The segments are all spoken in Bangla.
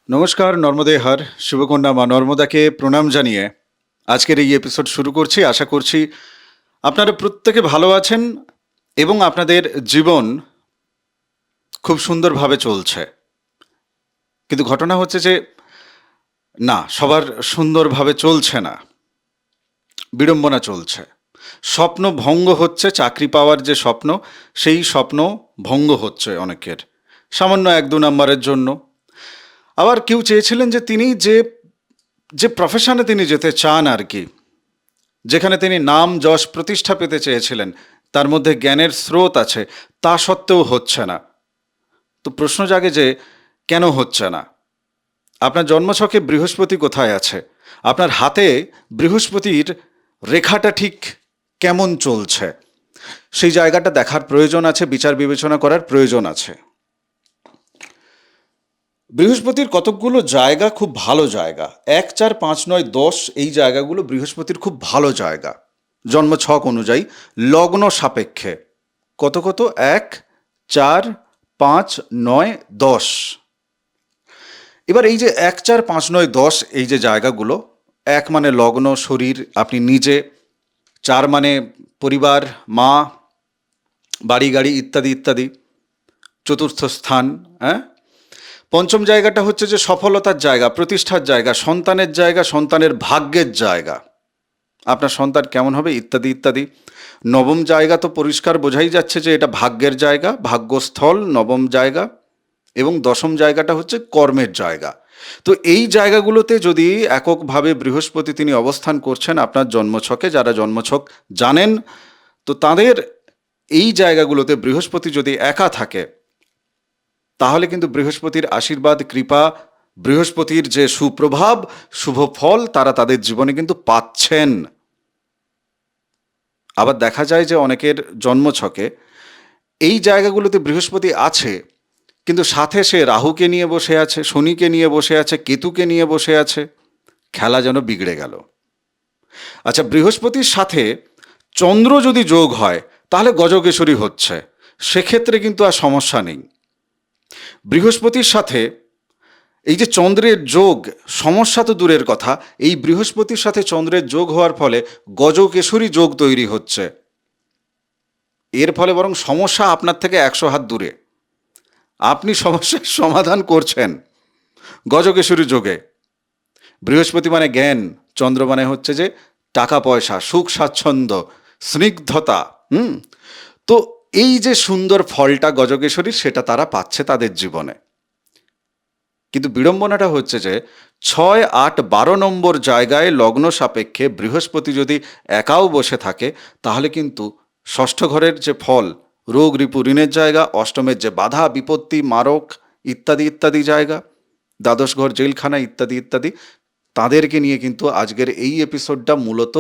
নমস্কার, নর্মদে হর শুভকন্যা মা নর্মদাকে প্রণাম জানিয়ে আজকের এই এপিসোড শুরু করছি। আশা করছি আপনারা প্রত্যেকে ভালো আছেন এবং আপনাদের জীবন খুব সুন্দরভাবে চলছে। কিন্তু ঘটনা হচ্ছে যে না, সবার সুন্দরভাবে চলছে না, বিড়ম্বনা চলছে। স্বপ্ন ভঙ্গ হচ্ছে, চাকরি পাওয়ার যে স্বপ্ন, সেই স্বপ্ন ভঙ্গ হচ্ছে অনেকের, সামান্য 1-2 নম্বরের জন্য। আবার কেউ চেয়েছিলেন যে তিনি যে যে প্রফেশনে তিনি যেতে চান আর কি, যেখানে তিনি নাম যশ প্রতিষ্ঠা পেতে চেয়েছিলেন, তার মধ্যে জ্ঞানের স্রোত আছে, তা সত্ত্বেও হচ্ছে না। তো প্রশ্ন জাগে যে কেন হচ্ছে না? আপনার জন্মছকে বৃহস্পতি কোথায় আছে? আপনার হাতে বৃহস্পতির রেখাটা ঠিক কেমন চলছে? সেই জায়গাটা দেখার প্রয়োজন আছে, বিচার বিবেচনা করার প্রয়োজন আছে। বৃহস্পতির কতকগুলো জায়গা খুব ভালো জায়গা, 1, 4, 5, 9, 10 এই জায়গাগুলো বৃহস্পতির খুব ভালো জায়গা জন্মছক অনুযায়ী, লগ্ন সাপেক্ষে। কত কত? 1, 4, 5, 9, 10। এবার এই যে 1, 4, 5, 9, 10 এই যে জায়গাগুলো, 1 মানে লগ্ন, শরীর, আপনি নিজে, 4 মানে পরিবার, মা, বাড়ি গাড়ি ইত্যাদি ইত্যাদি, চতুর্থ স্থান, হ্যাঁ। পঞ্চম জায়গাটা হচ্ছে যে সফলতার জায়গা, প্রতিষ্ঠার জায়গা, সন্তানের জায়গা, সন্তানের ভাগ্যের জায়গা, আপনার সন্তান কেমন হবে ইত্যাদি ইত্যাদি। নবম জায়গা তো পরিষ্কার বোঝাই যাচ্ছে যে এটা ভাগ্যের জায়গা, ভাগ্যস্থল নবম জায়গা। এবং দশম জায়গাটা হচ্ছে কর্মের জায়গা। তো এই জায়গাগুলোতে যদি এককভাবে বৃহস্পতি তিনি অবস্থান করছেন আপনার জন্মছকে, যারা জন্মছক জানেন, তো তাদের এই জায়গাগুলোতে বৃহস্পতি যদি একা থাকে, তাহলে কিন্তু বৃহস্পতির আশীর্বাদ, কৃপা, বৃহস্পতির যে সুপ্রভাব, শুভ ফল তারা তাদের জীবনে কিন্তু পাচ্ছেন। আবার দেখা যায় যে অনেকের জন্মছকে এই জায়গাগুলোতে বৃহস্পতি আছে, কিন্তু সাথে সে রাহুকে নিয়ে বসে আছে, শনিকে নিয়ে বসে আছে, কেতুকে নিয়ে বসে আছে, খেলা যেন বিগড়ে গেল। আচ্ছা, বৃহস্পতির সাথে চন্দ্র যদি যোগ হয় তাহলে গজকেশরী হচ্ছে, সেক্ষেত্রে কিন্তু আর সমস্যা নেই। বৃহস্পতির সাথে এই যে চন্দ্রের যোগ, সমস্যা তো দূরের কথা, এই বৃহস্পতির সাথে চন্দ্রের যোগ হওয়ার ফলে গজকেশরী যোগ তৈরি হচ্ছে। এর ফলে বরং সমস্যা আপনার থেকে 100 হাত দূরে, আপনি সমস্যার সমাধান করছেন গজকেশরী যোগে। বৃহস্পতি মানে জ্ঞান, চন্দ্র মানে হচ্ছে যে টাকা পয়সা, সুখ স্বাচ্ছন্দ্য, স্নিগ্ধতা। তো এই যে সুন্দর ফলটা গজকেশরীর, সেটা তারা পাচ্ছে তাদের জীবনে। কিন্তু বিড়ম্বনাটা হচ্ছে যে 6, 8, 12 নম্বর জায়গায় লগ্ন সাপেক্ষে বৃহস্পতি যদি একাও বসে থাকে, তাহলে কিন্তু ষষ্ঠ ঘরের যে ফল, রোগ রিপু ঋণের জায়গা, অষ্টমের যে বাধা বিপত্তি মারক ইত্যাদি ইত্যাদি জায়গা, দ্বাদশ ঘর জেলখানা ইত্যাদি ইত্যাদি, তাদেরকে নিয়ে কিন্তু আজকের এই এপিসোডটা মূলত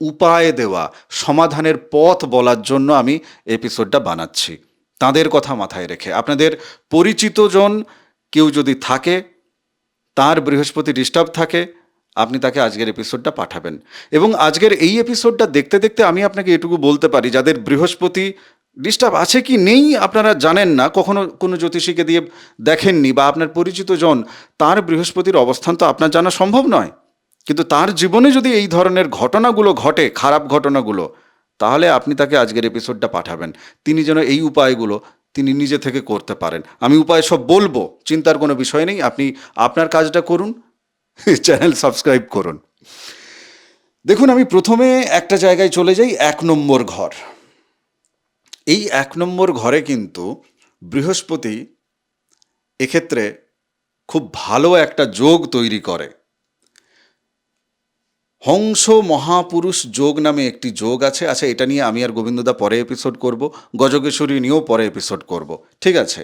উপায় দেওয়া, সমাধানের পথ বলার জন্য আমি এপিসোডটা বানাচ্ছি। তাদের কথা মাথায় রেখে আপনাদের পরিচিতজন কেউ যদি থাকে, তার বৃহস্পতি ডিস্টার্ব থাকে, আপনি তাকে আজকের এপিসোডটা পাঠাবেন। এবং আজকের এই এপিসোডটা দেখতে দেখতে আমি আপনাকে এটুকু বলতে পারি, যাদের বৃহস্পতি ডিস্টার্ব আছে কি নেই আপনারা জানেন না, কখনো কোনো জ্যোতিষীকে দিয়ে দেখেননি, বা আপনার পরিচিত জন তার বৃহস্পতির অবস্থান তো আপনার জানা সম্ভব নয়, কিন্তু তার জীবনে যদি এই ধরনের ঘটনাগুলো ঘটে, খারাপ ঘটনাগুলো, তাহলে আপনি তাকে আজকের এপিসোডটা পাঠাবেন, তিনি যেন এই উপায়গুলো তিনি নিজে থেকে করতে পারেন। আমি উপায় সব বলবো, চিন্তার কোনো বিষয় নেই, আপনি আপনার কাজটা করুন, চ্যানেল সাবস্ক্রাইব করুন। দেখুন, আমি প্রথমে একটা জায়গায় চলে যাই, 1 নম্বর ঘর। এই 1 নম্বর ঘরে কিন্তু বৃহস্পতি এক্ষেত্রে খুব ভালো একটা যোগ তৈরি করে। হংস মহাপুরুষ যোগ নামে একটি যোগ আছে। আচ্ছা, এটা নিয়ে আমি আর গোবিন্দদা পরে এপিসোড করব, গজকেশরী নিয়েও পরে এপিসোড করব, ঠিক আছে?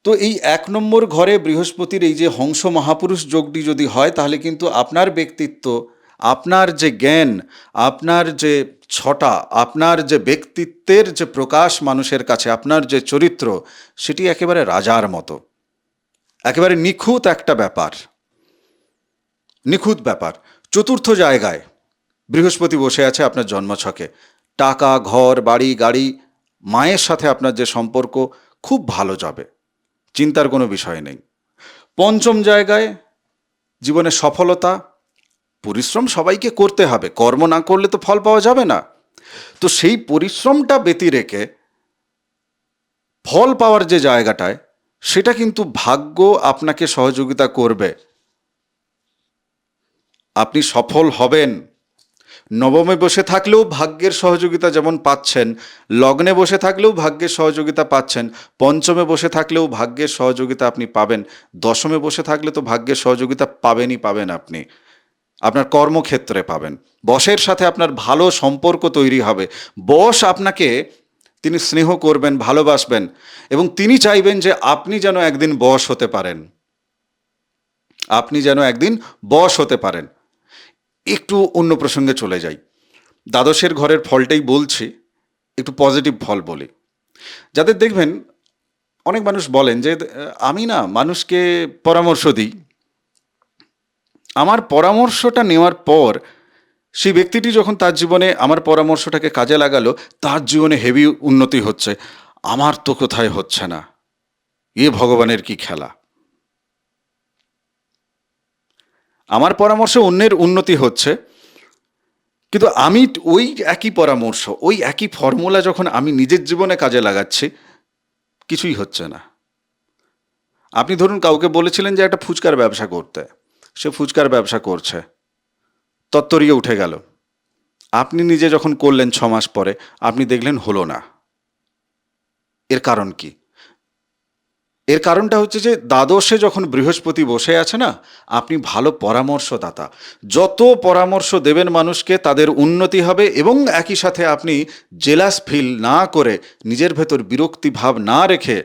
তো এই 1 নম্বর ঘরে বৃহস্পতির এই যে হংস মহাপুরুষ যোগটি যদি হয়, তাহলে কিন্তু আপনার ব্যক্তিত্ব, আপনার যে জ্ঞান, আপনার যে ছটা, আপনার যে ব্যক্তিত্বের যে প্রকাশ মানুষের কাছে, আপনার যে চরিত্র, সেটি একেবারে রাজার মতো, একেবারে নিখুঁত একটা ব্যাপার, নিখুঁত ব্যাপার। চতুর্থ জায়গায় বৃহস্পতি বসে আছে আপনার জন্মছকে, টাকা, ঘর, বাড়ি, গাড়ি, মায়ের সাথে আপনার যে সম্পর্ক, খুব ভালো যাবে, চিন্তার কোনো বিষয় নেই। পঞ্চম জায়গায় জীবনে সফলতা। পরিশ্রম সবাইকে করতে হবে, কর্ম না করলে তো ফল পাওয়া যাবে না। তো সেই পরিশ্রমটা ব্যতি রেখে ফল পাওয়ার যে জায়গাটায়, সেটা কিন্তু ভাগ্য আপনাকে সহযোগিতা করবে, আপনি সফল হবেন। নবমে বসে থাকলেও ভাগ্যের সহযোগিতা যেমন পাচ্ছেন, লগ্নে বসে থাকলেও ভাগ্যের সহযোগিতা পাচ্ছেন, পঞ্চমে বসে থাকলেও ভাগ্যের সহযোগিতা আপনি পাবেন, দশমে বসে থাকলে তো ভাগ্যের সহযোগিতা পাবেনই পাবেন। আপনি আপনার কর্মক্ষেত্রে পাবেন, বসের সাথে আপনার ভালো সম্পর্ক তৈরি হবে। বস আপনাকে তিনি স্নেহ করবেন, ভালোবাসবেন, এবং তিনি চাইবেন যে আপনি যেন একদিন বস হতে পারেন, আপনি যেন একদিন বস হতে পারেন। একটু অন্য প্রসঙ্গে চলে যাই, দ্বাদশের ঘরের ফলটাই বলছি, একটু পজিটিভ ফল বলি। যাদের দেখবেন, অনেক মানুষ বলেন যে আমি না মানুষকে পরামর্শ দিই, আমার পরামর্শটা নেওয়ার পর সেই ব্যক্তিটি যখন তার জীবনে আমার পরামর্শটাকে কাজে লাগালো, তার জীবনে হেভি উন্নতি হচ্ছে, আমার তো কোথায় হচ্ছে না। এ ভগবানের কি খেলা! আমার পরামর্শে অন্যের উন্নতি হচ্ছে, কিন্তু আমি ওই একই পরামর্শ, ওই একই ফর্মুলা যখন আমি নিজের জীবনে কাজে লাগাচ্ছি, কিছুই হচ্ছে না। আপনি ধরুন কাউকে বলেছিলেন যে একটা ফুচকার ব্যবসা করতে, সে ফুচকার ব্যবসা করছে, তত্তরিয়ে উঠে গেল। আপনি নিজে যখন করলেন 6 মাস পরে, আপনি দেখলেন হলো না। এর কারণ কি? এর কারণটা হচ্ছে যে দ্বাদশে যখন বৃহস্পতি বসে আছে না, আপনি ভালো পরামর্শদাতা। যত পরামর্শ দেবেন মানুষকে, তাদের উন্নতি হবে, এবং একই সাথে আপনি জেলাস ফিল না করে, নিজের ভেতর বিরক্তি ভাব না রেখে,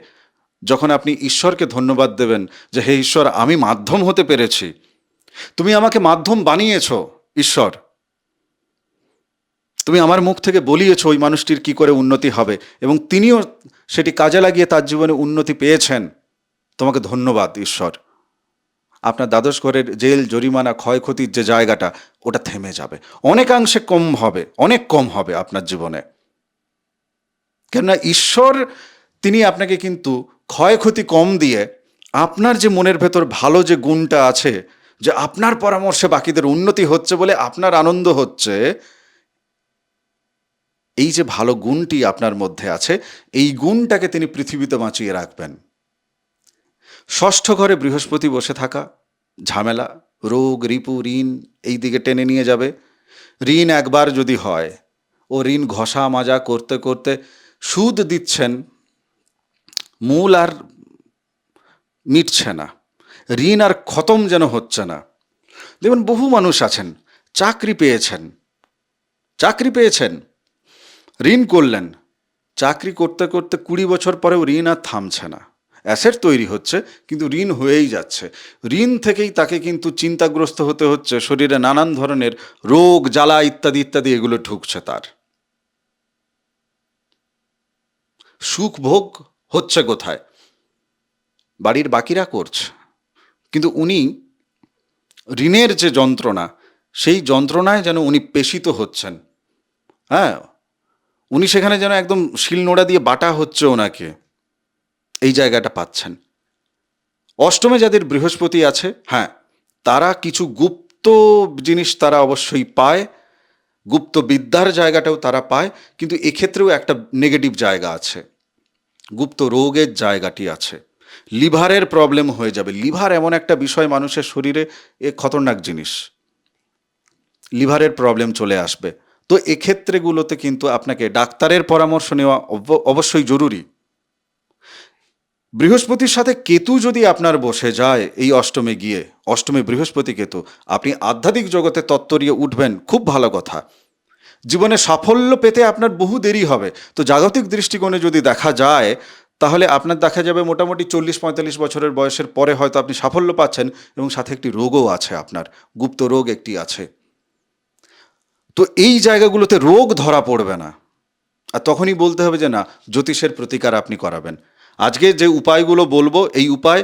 যখন আপনি ঈশ্বরকে ধন্যবাদ দেবেন যে হে ঈশ্বর, আমি মাধ্যম হতে পেরেছি, তুমি আমাকে মাধ্যম বানিয়েছ ঈশ্বর, তুমি আমার মুখ থেকে বলিয়েছ ওই মানুষটির কি করে উন্নতি হবে, এবং তিনিও সেটি কাজে লাগিয়ে তার জীবনে উন্নতি পেয়েছেন। তোমাকে ধন্যবাদ ঈশ্বর। আপনার দ্বাদশ ঘরের জেল, জরিমানা, ক্ষয়ক্ষতির যে জায়গাটা, ওটা থেমে যাবে, অনেকাংশে কম হবে, অনেক কম হবে আপনার জীবনে। কেননা ঈশ্বর তিনি আপনাকে কিন্তু ক্ষয়ক্ষতি কম দিয়ে, আপনার যে মনের ভেতর ভালো যে গুণটা আছে, যে আপনার পরামর্শে বাকিদের উন্নতি হচ্ছে বলে আপনার আনন্দ হচ্ছে, এই যে ভালো গুণটি আপনার মধ্যে আছে, এই গুণটাকে তিনি পৃথিবীতে বাঁচিয়ে রাখবেন। ষষ্ঠ ঘরে বৃহস্পতি বসে থাকা ঝামেলা, রোগ, রিপু, ঋণ এই দিকে টেনে নিয়ে যাবে। ঋণ একবার যদি হয়, ও ঋণ ঘষা মাজা করতে করতে সুদ দিচ্ছেন, মূল আর মিটছে না, ঋণ আর খতম যেন হচ্ছে না। দেখুন, বহু মানুষ আছেন, চাকরি পেয়েছেন, চাকরি পেয়েছেন, ঋণ করলেন, চাকরি করতে করতে 20 বছর পরেও ঋণ আর থামছে না, অ্যাসেট তৈরি হচ্ছে কিন্তু ঋণ হয়েই যাচ্ছে। ঋণ থেকেই তাকে কিন্তু চিন্তাগ্রস্ত হতে হচ্ছে, শরীরে নানান ধরনের রোগ, জ্বালা ইত্যাদি ইত্যাদি এগুলো ঢুকছে তার। সুখ ভোগ হচ্ছে কোথায়? বাড়ির বাকিরা করছে, কিন্তু উনি ঋণের যে যন্ত্রণা, সেই যন্ত্রণায় যেন উনি পেষিত হচ্ছেন। হ্যাঁ, উনি সেখানে যেন একদম শিলনোড়া দিয়ে বাটা হচ্ছে ওনাকে, এই জায়গাটা পাচ্ছেন। অষ্টমে যাদের বৃহস্পতি আছে, হ্যাঁ, তারা কিছু গুপ্ত জিনিস তারা অবশ্যই পায়, গুপ্ত বিদ্যার জায়গাটাও তারা পায়, কিন্তু এক্ষেত্রেও একটা নেগেটিভ জায়গা আছে, গুপ্ত রোগের জায়গাটি আছে। লিভারের প্রবলেম হয়ে যাবে। লিভার এমন একটা বিষয় মানুষের শরীরে, এ খতরনাক জিনিস, লিভারের প্রবলেম চলে আসবে। তো এক্ষেত্রেগুলোতে কিন্তু আপনাকে ডাক্তারের পরামর্শ নেওয়া অবশ্যই জরুরি। বৃহস্পতির সাথে কেতু যদি আপনার বসে যায় এই অষ্টমে গিয়ে, অষ্টমে বৃহস্পতি কেতু, আপনি আধ্যাত্মিক জগতে তত্ত্বরিয়ে উঠবেন, খুব ভালো কথা। জীবনে সাফল্য পেতে আপনার বহু দেরি হবে। তো জাগতিক দৃষ্টিকোণে যদি দেখা যায়, তাহলে আপনার দেখা যাবে মোটামুটি 40-45 বছরের বয়সের পরে হয়তো আপনি সাফল্য পাচ্ছেন, এবং সাথে একটি রোগও আছে, আপনার গুপ্ত রোগ একটি আছে। তো এই জায়গাগুলোতে রোগ ধরা পড়বে না, আর তখনই বলতে হবে যে না, জ্যোতিষের প্রতিকার আপনি করাবেন। আজকে যে উপায়গুলো বলবো, এই উপায়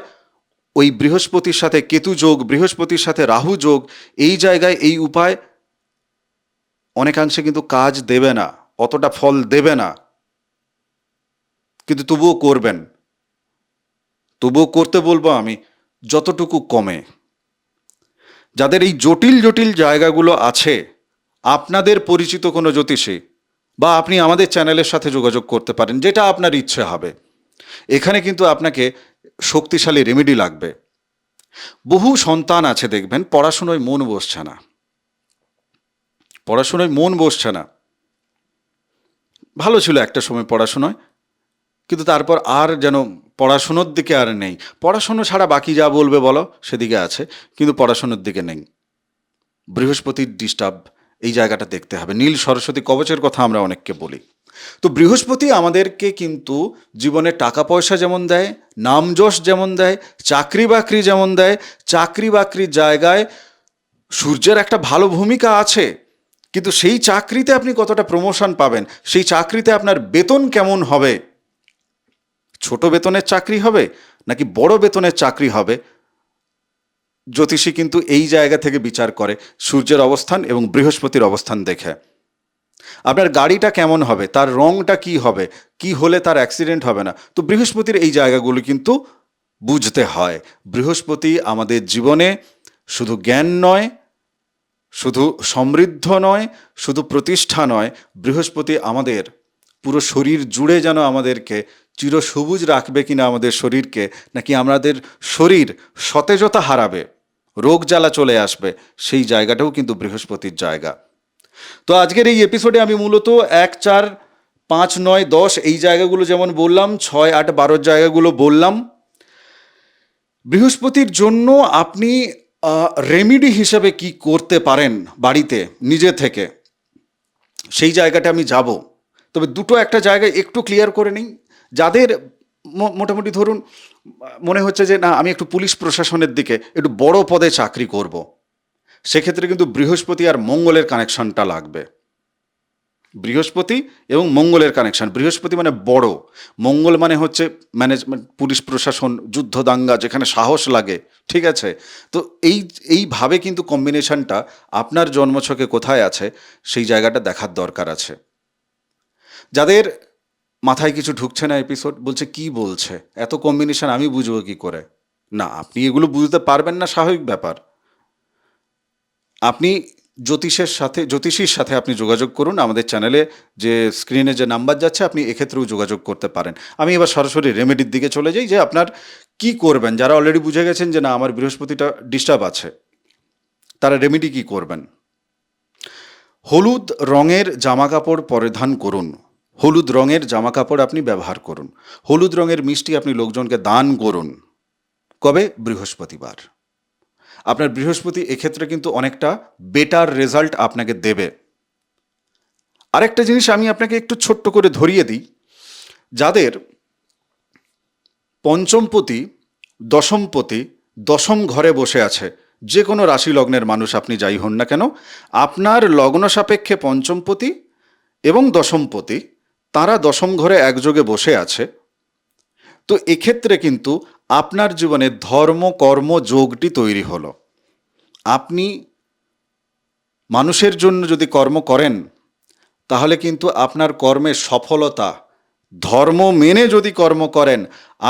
ওই বৃহস্পতির সাথে কেতু যোগ, বৃহস্পতির সাথে রাহু যোগ, এই জায়গায় এই উপায় অনেকাংশে কিন্তু কাজ দেবে না, অতটা ফল দেবে না, কিন্তু তবুও করবেন, তবুও করতে বলবো আমি। যতটুকু কমে, যাদের এই জটিল জটিল জায়গাগুলো আছে, আপনাদের পরিচিত কোনো জ্যোতিষী বা আপনি আমাদের চ্যানেলের সাথে যোগাযোগ করতে পারেন, যেটা আপনার ইচ্ছে হবে। এখানে কিন্তু আপনাকে শক্তিশালী রেমেডি লাগবে। বহু সন্তান আছে দেখবেন পড়াশুনোয় মন বসছে না, পড়াশুনোয় মন বসছে না, ভালো ছিল একটা সময় পড়াশুনোয়, কিন্তু তারপর আর যেন পড়াশুনোর দিকে আর নেই। পড়াশুনো ছাড়া বাকি যা বলবে বলো সেদিকে আছে, কিন্তু পড়াশুনোর দিকে নেই। বৃহস্পতির ডিস্টার্ব, এই জায়গাটা দেখতে হবে। নীল সরস্বতী কবচের কথা আমরা অনেককে বলি। তো বৃহস্পতি আমাদেরকে কিন্তু জীবনে টাকা পয়সা যেমন দেয়, নাম যশ যেমন দেয়, চাকরি বাকরি যেমন দেয়, চাকরি বাকরির জায়গায় সূর্যের একটা ভালো ভূমিকা আছে, কিন্তু সেই চাকরিতে আপনি কতটা প্রমোশন পাবেন, সেই চাকরিতে আপনার বেতন কেমন হবে, ছোট বেতনের চাকরি হবে নাকি বড় বেতনের চাকরি হবে, জ্যোতিষী কিন্তু এই জায়গা থেকে বিচার করে সূর্যের অবস্থান এবং বৃহস্পতির অবস্থান দেখে। আপনার গাড়িটা কেমন হবে, তার রংটা কি হবে, কি হলে তার অ্যাক্সিডেন্ট হবে না। তো বৃহস্পতির এই জায়গাগুলো কিন্তু বুঝতে হয়। বৃহস্পতি আমাদের জীবনে শুধু জ্ঞান নয়, শুধু সমৃদ্ধ নয়, শুধু প্রতিষ্ঠা নয়, বৃহস্পতি আমাদের পুরো শরীর জুড়ে যেন আমাদেরকে চিরসবুজ রাখবে কিনা আমাদের শরীরকে, নাকি আমাদের শরীর সতেজতা হারাবে, রোগ জ্বালা চলে আসবে, সেই জায়গাটাও কিন্তু বৃহস্পতির জায়গা। তো আজকের এই এপিসোডে আমি মূলত 1, 4, 5, 9, 10 এই জায়গাগুলো যেমন বললাম, 6, 8, 12 জায়গাগুলো বললাম। বৃহস্পতির জন্য আপনি রেমিডি হিসেবে কি করতে পারেন বাড়িতে নিজে থেকে, সেই জায়গাটা আমি যাব। তবে দুটো একটা জায়গায় একটু ক্লিয়ার করে নিই। যাদের মোটামুটি ধরুন মনে হচ্ছে যে না আমি একটু পুলিশ প্রশাসনের দিকে একটু বড় পদে চাকরি করব, সেক্ষেত্রে কিন্তু বৃহস্পতি আর মঙ্গলের কানেকশনটা লাগবে। বৃহস্পতি এবং মঙ্গলের কানেকশন। বৃহস্পতি মানে বড়, মঙ্গল মানে হচ্ছে ম্যানেজমেন্ট, পুলিশ প্রশাসন, যুদ্ধ দাঙ্গা, যেখানে সাহস লাগে। ঠিক আছে, তো এইভাবে কিন্তু কম্বিনেশনটা আপনার জন্মছকে কোথায় আছে সেই জায়গাটা দেখার দরকার আছে। যাদের মাথায় কিছু ঢুকছে না, এপিসোড বলছে কি বলছে, এত কম্বিনেশন আমি বুঝবো কি করে, না আপনি এগুলো বুঝতে পারবেন না, স্বাভাবিক ব্যাপার। আপনি জ্যোতিষীর সাথে আপনি যোগাযোগ করুন। আমাদের চ্যানেলে যে স্ক্রিনে যে নাম্বার যাচ্ছে আপনি এক্ষেত্রেও যোগাযোগ করতে পারেন। আমি এবার সরাসরি রেমেডির দিকে চলে যাই, যে আপনার কি করবেন। যারা অলরেডি বুঝে গেছেন যে না আমার বৃহস্পতিটা ডিস্টার্ব আছে, তারা রেমেডি কি করবেন। হলুদ রঙের জামাকাপড় পরিধান করুন, হলুদ রঙের জামাকাপড় আপনি ব্যবহার করুন, হলুদ রঙের মিষ্টি আপনি লোকজনকে দান করুন। কবে? বৃহস্পতিবার। আপনার বৃহস্পতি এক্ষেত্রে কিন্তু অনেকটা বেটার রেজাল্ট আপনাকে দেবে। আরেকটা জিনিস আমি আপনাকে একটু ছোট্ট করে ধরিয়ে দিই, যাদের পঞ্চমপতি, দশমপতি দশম ঘরে বসে আছে, যে কোনো রাশি লগ্নের মানুষ আপনি যাই হন না কেন, আপনার লগ্ন সাপেক্ষে পঞ্চমপতি এবং দশমপতি তারা দশম ঘরে একযোগে বসে আছে, তো এক্ষেত্রে কিন্তু আপনার জীবনে ধর্ম কর্ম যোগটি তৈরি হলো। আপনি মানুষের জন্য যদি কর্ম করেন, তাহলে কিন্তু আপনার কর্মের সফলতা, ধর্ম মেনে যদি কর্ম করেন,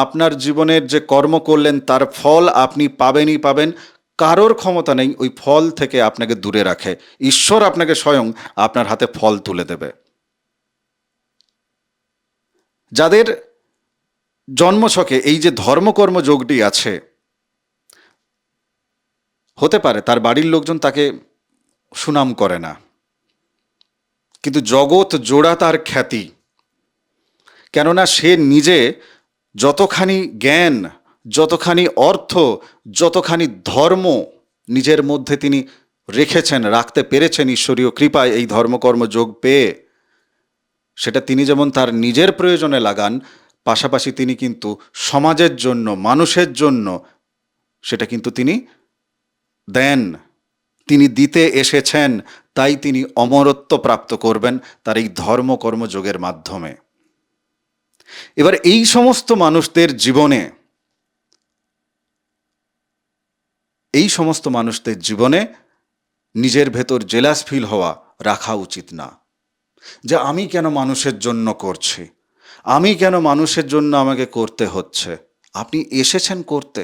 আপনার জীবনের যে কর্ম করলেন তার ফল আপনি পাবেনই পাবেন। কারোর ক্ষমতা নেই ওই ফল থেকে আপনাকে দূরে রাখে, ঈশ্বর আপনাকে স্বয়ং আপনার হাতে ফল তুলে দেবে। যাদের জন্মছকে এই যে ধর্মকর্ম যোগটি আছে, হতে পারে তার বাড়ির লোকজন তাকে সুনাম করে না, কিন্তু জগৎ জোড়া তার খ্যাতি। কেননা সে নিজে যতখানি জ্ঞান, যতখানি অর্থ, যতখানি ধর্ম নিজের মধ্যে তিনি রেখেছেন, রাখতে পেরেছেন ঈশ্বরীয় কৃপায় এই ধর্মকর্ম যোগ পেয়ে, সেটা তিনি যেমন তার নিজের প্রয়োজনে লাগান, পাশাপাশি তিনি কিন্তু সমাজের জন্য, মানুষের জন্য সেটা কিন্তু তিনি দেন। তিনি দিতে এসেছেন, তাই তিনি অমরত্ব প্রাপ্ত করবেন তার এই ধর্মকর্মযোগের মাধ্যমে। এবার এই সমস্ত মানুষদের জীবনে, নিজের ভেতর জেলাস ফিল হওয়া রাখা উচিত না, যে আমি কেন মানুষের জন্য করছি, আমি কেন মানুষের জন্য আমাকে করতে হচ্ছে। আপনি এসেছেন করতে,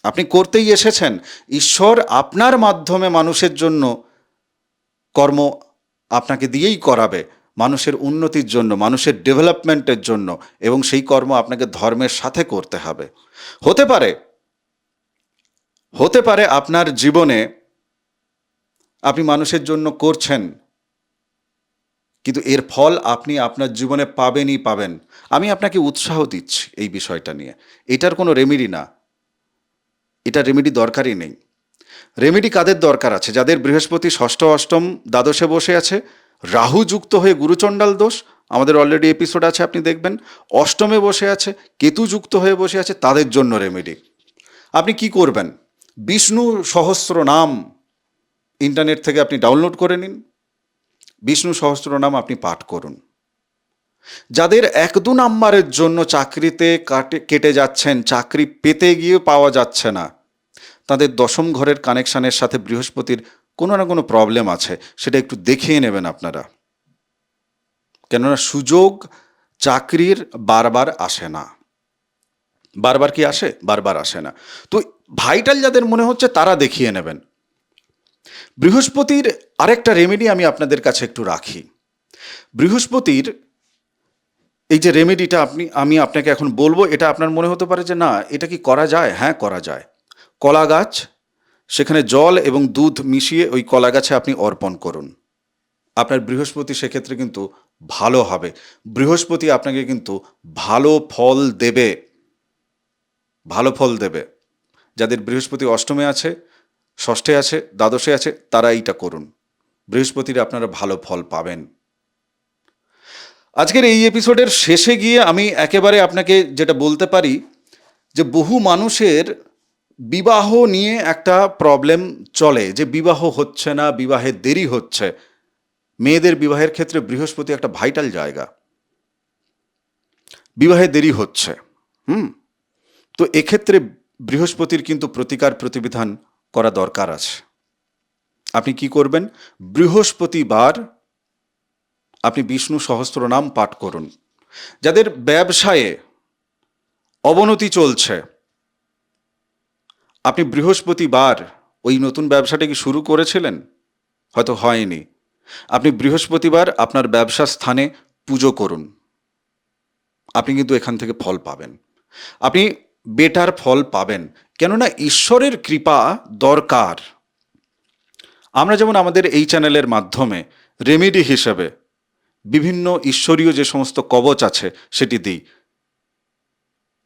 আপনি করতেই এসেছেন। ঈশ্বর আপনার মাধ্যমে মানুষের জন্য কর্ম আপনাকে দিয়েই করাবে, মানুষের উন্নতির জন্য, মানুষের ডেভেলপমেন্টের জন্য, এবং সেই কর্ম আপনাকে ধর্মের সাথে করতে হবে। হতে পারে হতে পারে আপনার জীবনে আপনি মানুষের জন্য করছেন, কিন্তু এর ফল আপনি আপনার জীবনে পাবেনই পাবেন। আমি আপনাকে উৎসাহ দিচ্ছি এই বিষয়টা নিয়ে। এটার কোনো রেমেডি না, এটা রেমেডি দরকারই নেই। রেমেডি কাদের দরকার আছে? যাদের বৃহস্পতি ষষ্ঠ, অষ্টম, দ্বাদশে বসে আছে, রাহু যুক্ত হয়ে গুরুচণ্ডাল দোষ, আমাদের অলরেডি এপিসোড আছে, আপনি দেখবেন। অষ্টমে বসে আছে, কেতু যুক্ত হয়ে বসে আছে, তাদের জন্য রেমেডি। আপনি কি করবেন? বিষ্ণু সহস্র নাম ইন্টারনেট থেকে আপনি ডাউনলোড করে নিন, বিষ্ণু সহস্র নাম আপনি পাঠ করুন। যাদের 1-2 নাম্বারের জন্য চাকরিতে কেটে যাচ্ছেন, চাকরি পেতে গিয়ে পাওয়া যাচ্ছে না, তাদের দশম ঘরের কানেকশানের সাথে বৃহস্পতির কোনো না কোনো প্রবলেম আছে, সেটা একটু দেখিয়ে নেবেন আপনারা। কেননা সুযোগ চাকরির বারবার আসে না। বারবার কি আসে? বারবার আসে না। তো ভাইটাল যাদের মনে হচ্ছে তারা দেখিয়ে নেবেন। বৃহস্পতির আরেকটা রেমেডি আমি আপনাদের কাছে একটু রাখি। বৃহস্পতির এই যে রেমেডিটা আমি আপনাকে এখন বলবো, এটা আপনার মনে হতে পারে যে না, এটা কি করা যায়? হ্যাঁ, করা যায়। কলা গাছ, সেখানে জল এবং দুধ মিশিয়ে ওই কলা গাছে আপনি অর্পণ করুন। আপনার বৃহস্পতি সেক্ষেত্রে কিন্তু ভালো হবে। বৃহস্পতি আপনাকে কিন্তু ভালো ফল দেবে, ভালো ফল দেবে। যাদের বৃহস্পতি অষ্টমে আছে, ষষ্ঠে আছে, দ্বাদশে আছে, তারা এইটা করুন। বৃহস্পতির আপনারা ভালো ফল পাবেন। আজকের এই এপিসোডের শেষে গিয়ে আমি একেবারে আপনাকে যেটা বলতে পারি যে বহু মানুষের বিবাহ নিয়ে একটা প্রবলেম চলে, যে বিবাহ হচ্ছে না, বিবাহে দেরি হচ্ছে। মেয়েদের বিবাহের ক্ষেত্রে বৃহস্পতি একটা ভাইটাল জায়গা। বিবাহে দেরি হচ্ছে, তো এক্ষেত্রে বৃহস্পতির কিন্তু প্রতিকার প্রতিবিধান করা দরকার আছে। আপনি কি করবেন? বৃহস্পতিবার আপনি বিষ্ণু সহস্রনাম পাঠ করুন। যাদের ব্যবসায়ে অবনতি চলছে, আপনি বৃহস্পতিবার, ওই নতুন ব্যবসাটা কি শুরু করেছিলেন? হয়তো হয়নি। আপনি বৃহস্পতিবার আপনার ব্যবসা স্থানে পুজো করুন। আপনি কিন্তু এখান থেকে ফল পাবেন, আপনি বেটার ফল পাবেন। কেননা ঈশ্বরের কৃপা দরকার। আমরা যেমন আমাদের এই চ্যানেলের মাধ্যমে রেমেডি হিসেবে বিভিন্ন ঈশ্বরীয় যে সমস্ত কবচ আছে সেটি দিই।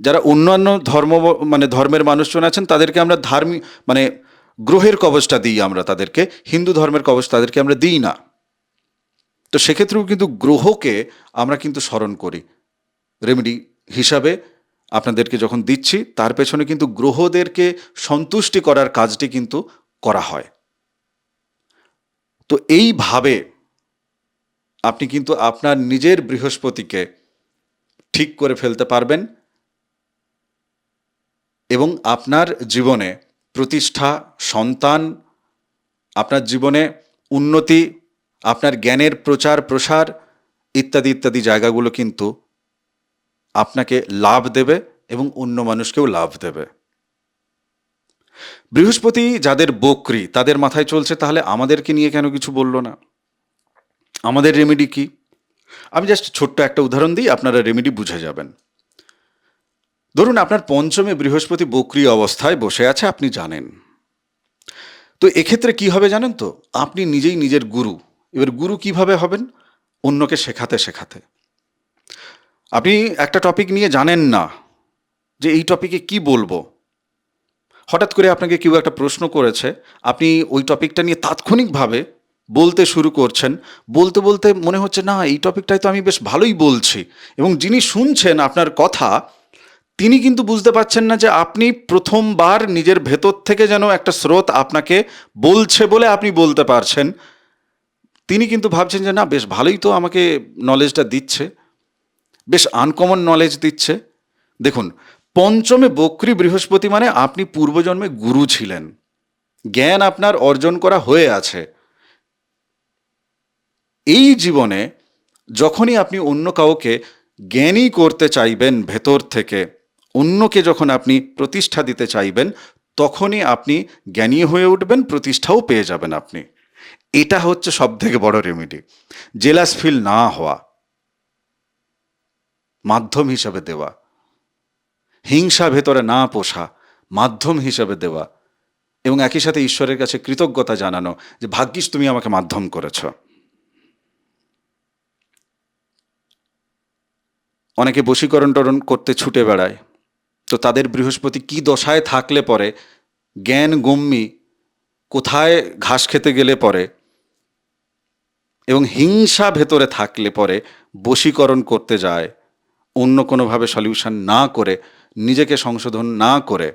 যারা অন্যান্য ধর্মের মানুষজন আছেন, তাদেরকে আমরা গ্রহের কবচটা দিই আমরা তাদেরকে, হিন্দু ধর্মের কবচ তাদেরকে আমরা দিই না। তো সেক্ষেত্রেও কিন্তু গ্রহকে আমরা কিন্তু স্মরণ করি রেমেডি হিসাবে। আপনাদেরকে যখন দিচ্ছি, তার পেছনে কিন্তু গ্রহদেরকে সন্তুষ্টি করার কাজটি কিন্তু করা হয়। তো এইভাবে আপনি কিন্তু আপনার নিজের বৃহস্পতিকে ঠিক করে ফেলতে পারবেন এবং আপনার জীবনে প্রতিষ্ঠা, সন্তান, আপনার জীবনে উন্নতি, আপনার জ্ঞানের প্রচার প্রসার ইত্যাদি ইত্যাদি জায়গাগুলো কিন্তু আপনাকে লাভ দেবে এবং অন্য মানুষকেও লাভ দেবে। বৃহস্পতি যাদের বক্রী, তাদের মাথায় চলছে তাহলে আমাদেরকে নিয়ে কেন কিছু বলল না? আমাদের রেমেডি কি? আমি জাস্ট ছোট্ট একটা উদাহরণ দিই, আপনারা রেমেডি বুঝে যাবেন। ধরুন আপনার পঞ্চমে বৃহস্পতি বক্রী অবস্থায় বসে আছে, আপনি জানেন। তো এক্ষেত্রে কি হবে জানেন তো? আপনি নিজেই নিজের গুরু। এবার গুরু কিভাবে হবেন? অন্যকে শেখাতে শেখাতে। আপনি একটা টপিক নিয়ে জানেন না যে এই টপিকে কি বলবো, হঠাৎ করে আপনাকে কেউ একটা প্রশ্ন করেছে, আপনি ওই টপিকটা নিয়ে তাৎক্ষণিকভাবে বলতে শুরু করছেন। বলতে বলতে মনে হচ্ছে না, এই টপিকটাই তো আমি বেশ ভালোই বলছি, এবং যিনি শুনছেন আপনার কথা, তিনি কিন্তু বুঝতে পারছেন না যে আপনি প্রথমবার নিজের ভেতর থেকে যেন একটা স্রোত আপনাকে বলছে বলে আপনি বলতে পারছেন। তিনি কিন্তু ভাবছেন যে না, বেশ ভালোই তো আমাকে নলেজটা দিচ্ছে, বেশ আনকমন নলেজ দিচ্ছে। দেখুন, পঞ্চমে বক্রী বৃহস্পতি মানে আপনি পূর্বজন্মে গুরু ছিলেন, জ্ঞান আপনার অর্জন করা হয়ে আছে। এই জীবনে যখনই আপনি অন্য কাউকে জ্ঞানী করতে চাইবেন, ভেতর থেকে অন্যকে যখন আপনি প্রতিষ্ঠা দিতে চাইবেন, তখনই আপনি জ্ঞানী হয়ে উঠবেন, প্রতিষ্ঠাও পেয়ে যাবেন আপনি। এটা হচ্ছে সব থেকে বড় রেমেডি। জেলাস ফিল না হওয়া, মাধ্যম হিসাবে দেওয়া। হিংসা ভেতরে না পোষা, মাধ্যম হিসাবে দেওয়া। এবং একই সাথে ঈশ্বরের কাছে কৃতজ্ঞতা জানানো যে ভাগ্যিস তুমি আমাকে মাধ্যম করেছ। অনেকে বশীকরণ টরণ করতে ছুটে বেড়ায়, তো তাদের বৃহস্পতি কি দশায় থাকলে পরে, জ্ঞান গম্যি কোথায় ঘাস খেতে গেলে পরে এবং হিংসা ভেতরে থাকলে পরে বশীকরণ করতে যায়, অন্য কোনোভাবে সলিউশন না করে, নিজেকে সংশোধন না করে।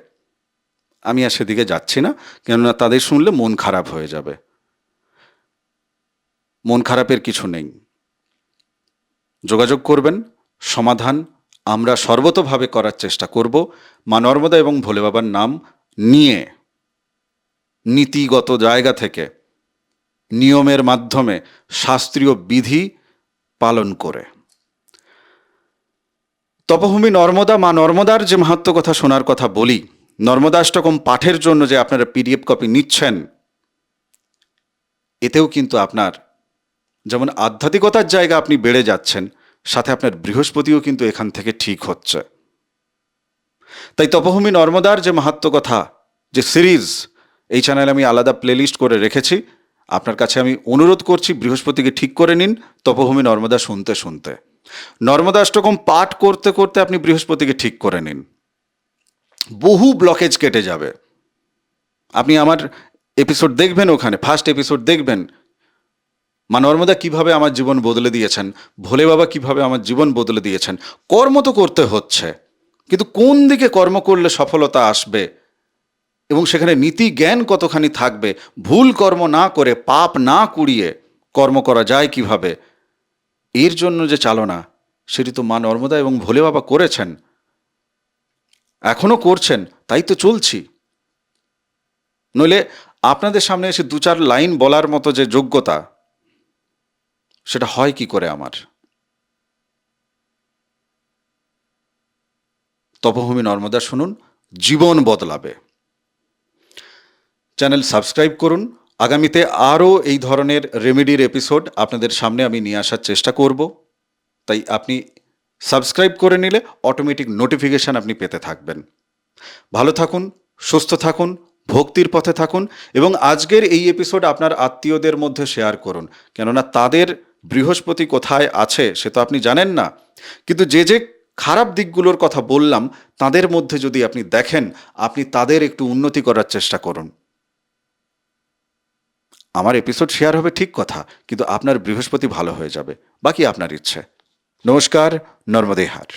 আমি আর সেদিকে যাচ্ছি না, কেননা তাদের শুনলে মন খারাপ হয়ে যাবে। মন খারাপের কিছু নেই। যোগাযোগ করবেন, সমাধান আমরা সর্বতোভাবে করার চেষ্টা করব। মা নর্মদা এবং ভোলে বাবার নাম নিয়ে, নীতিগত জায়গা থেকে, নিয়মের মাধ্যমে, শাস্ত্রীয় বিধি পালন করে। তপভূমি নর্মদা, মা নর্মদার যে মাহাত্ম্য কথা শোনার কথা বলি, নর্মদাষ্টকম পাঠের জন্য যে আপনারা পিডিএফ কপি নিচ্ছেন, এতেও কিন্তু আপনার যেমন আধ্যাত্মিকতার জায়গা আপনি বেড়ে যাচ্ছেন, সাথে আপনার বৃহস্পতিও কিন্তু এখান থেকে ঠিক হচ্ছে। তাই তপভূমি নর্মদার যে মাহাত্ম্য কথা, যে সিরিজ, এই চ্যানেলে আমি আলাদা প্লেলিস্ট করে রেখেছি। আপনার কাছে আমি অনুরোধ করছি, বৃহস্পতিকে ঠিক করে নিন তপভূমি নর্মদা শুনতে শুনতে। নর্মদাষ্টকম পাঠ করতে করতে আপনি বৃহস্পতিকে ঠিক করে নিন, বহু ব্লকেজ কেটে যাবে। আপনি আমার এপিসোড দেখবেন, ওখানে ফার্স্ট এপিসোড দেখবেন, মা নর্মদা কীভাবে আমার জীবন বদলে দিয়েছেন, ভোলে বাবা কীভাবে আমার জীবন বদলে দিয়েছেন। কর্ম তো করতে হচ্ছে, কিন্তু কোন দিকে কর্ম করলে সফলতা আসবে এবং সেখানে নীতি জ্ঞান কতখানি থাকবে, ভুল কর্ম না করে, পাপ না কুড়িয়ে কর্ম করা যায় কিভাবে, এর জন্য যে চালনা, সেটি তো মা নর্মদা এবং ভোলে বাবা করেছেন, এখনও করছেন, তাই তো চলছি। নইলে আপনাদের সামনে এসে দু চার লাইন বলার মতো যে যোগ্যতা, সেটা হয় কি করে আমার? তপভূমি নর্মদা শুনুন, জীবন বদলাবে। চ্যানেল সাবস্ক্রাইব করুন। আগামীতে আরও এই ধরনের রেমেডির এপিসোড আপনাদের সামনে আমি নিয়ে আসার চেষ্টা করব। তাই আপনি সাবস্ক্রাইব করে নিলে অটোমেটিক নোটিফিকেশান আপনি পেতে থাকবেন। ভালো থাকুন, সুস্থ থাকুন, ভক্তির পথে থাকুন এবং আজকের এই এপিসোড আপনার আত্মীয়দের মধ্যে শেয়ার করুন, কেননা তাদের বৃহস্পতি কোথায় আছে সে তো আপনি জানেন না। কিন্তু যে যে খারাপ দিকগুলোর কথা বললাম, তাদের মধ্যে যদি আপনি দেখেন, আপনি তাদের একটু উন্নতি করার চেষ্টা করুন। আমার এপিসোড শেয়ার হবে ঠিক কথা, কিন্তু আপনার বৃহস্পতি ভালো হয়ে যাবে, বাকি আপনার ইচ্ছে। নমস্কার, নর্মদে হার।